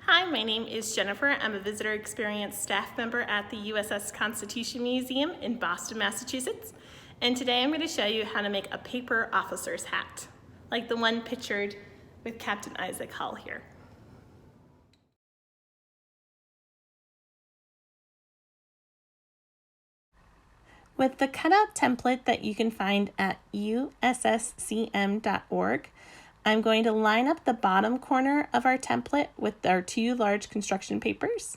Hi, my name is Jennifer. I'm a visitor experience staff member at the USS Constitution Museum in Boston, Massachusetts. And today I'm going to show you how to make a paper officer's hat, like the one pictured with Captain Isaac Hull here. With the cutout template that you can find at usscm.org, I'm going to line up the bottom corner of our template with our two large construction papers,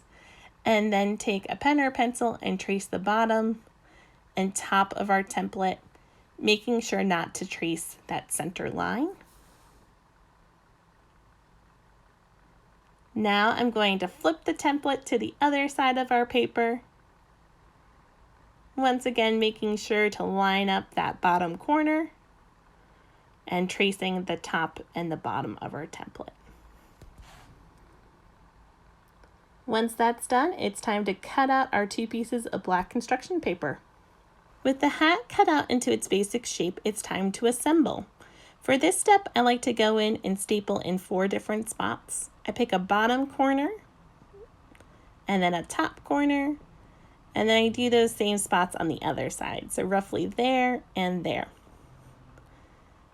and then take a pen or pencil and trace the bottom and top of our template, making sure not to trace that center line. Now I'm going to flip the template to the other side of our paper, once again making sure to line up that bottom corner and tracing the top and the bottom of our template. Once that's done, it's time to cut out our two pieces of black construction paper. With the hat cut out into its basic shape, it's time to assemble. For this step, I like to go in and staple in 4 different spots. I pick a bottom corner, and then a top corner, and then I do those same spots on the other side, so roughly there and there.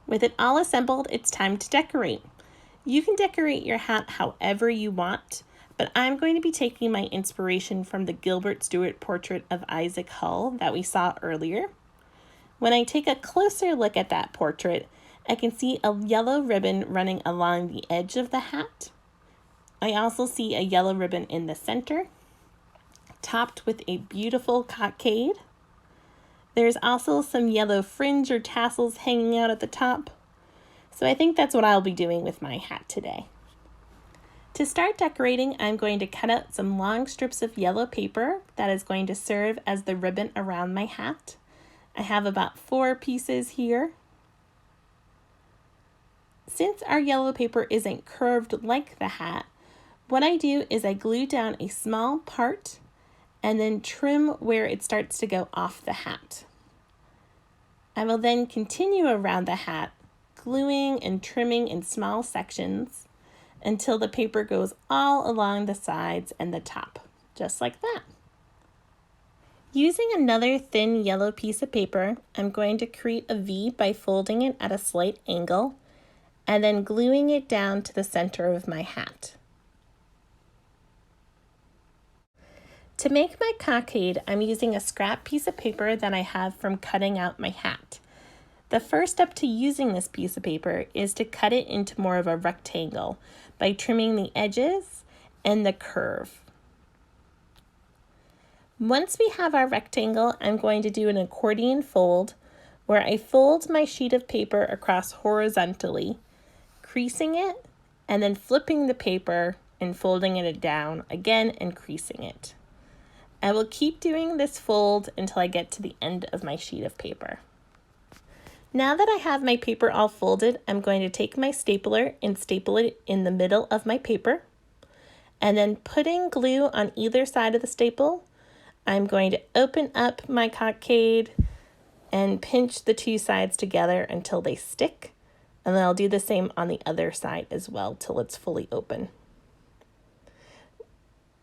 With it all assembled, it's time to decorate. You can decorate your hat however you want, but I'm going to be taking my inspiration from the Gilbert Stuart portrait of Isaac Hull that we saw earlier. When I take a closer look at that portrait, I can see a yellow ribbon running along the edge of the hat. I also see a yellow ribbon in the center, topped with a beautiful cockade. There's also some yellow fringe or tassels hanging out at the top. So I think that's what I'll be doing with my hat today. To start decorating, I'm going to cut out some long strips of yellow paper that is going to serve as the ribbon around my hat. I have about 4 pieces here. Since our yellow paper isn't curved like the hat, what I do is I glue down a small part and then trim where it starts to go off the hat. I will then continue around the hat, gluing and trimming in small sections until the paper goes all along the sides and the top, just like that. Using another thin yellow piece of paper, I'm going to create a V by folding it at a slight angle and then gluing it down to the center of my hat. To make my cockade, I'm using a scrap piece of paper that I have from cutting out my hat. The first step to using this piece of paper is to cut it into more of a rectangle by trimming the edges and the curve. Once we have our rectangle, I'm going to do an accordion fold where I fold my sheet of paper across horizontally, creasing it, and then flipping the paper and folding it down again and creasing it. I will keep doing this fold until I get to the end of my sheet of paper. Now that I have my paper all folded, I'm going to take my stapler and staple it in the middle of my paper. And then putting glue on either side of the staple, I'm going to open up my cockade and pinch the 2 sides together until they stick. And then I'll do the same on the other side as well till it's fully open.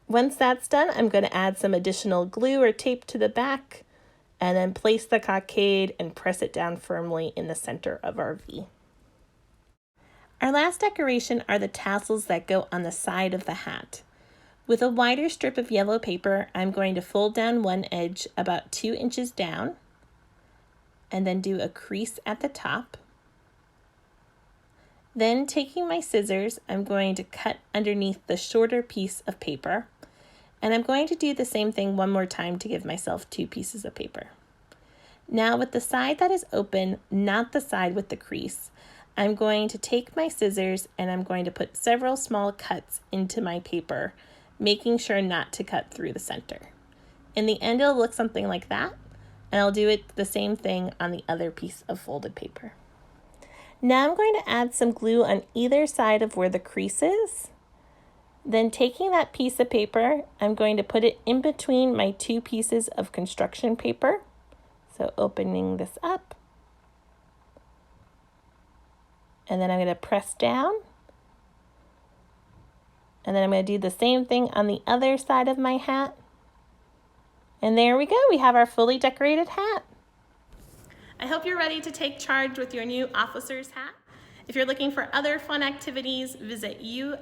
Once that's done, I'm going to add some additional glue or tape to the back and then place the cockade and press it down firmly in the center of our V. Our last decoration are the tassels that go on the side of the hat. With a wider strip of yellow paper, I'm going to fold down one edge about 2 inches down and then do a crease at the top. Then taking my scissors, I'm going to cut underneath the shorter piece of paper. And I'm going to do the same thing one more time to give myself 2 pieces of paper. Now with the side that is open, not the side with the crease, I'm going to take my scissors and I'm going to put several small cuts into my paper, making sure not to cut through the center. In the end, it'll look something like that, and I'll do it the same thing on the other piece of folded paper. Now I'm going to add some glue on either side of where the crease is. Then taking that piece of paper, I'm going to put it in between my 2 pieces of construction paper. So opening this up. And then I'm going to press down And then I'm going to do the same thing on the other side of my hat. And there we go, we have our fully decorated hat. I hope you're ready to take charge with your new officer's hat. If you're looking for other fun activities, visit usscm.org.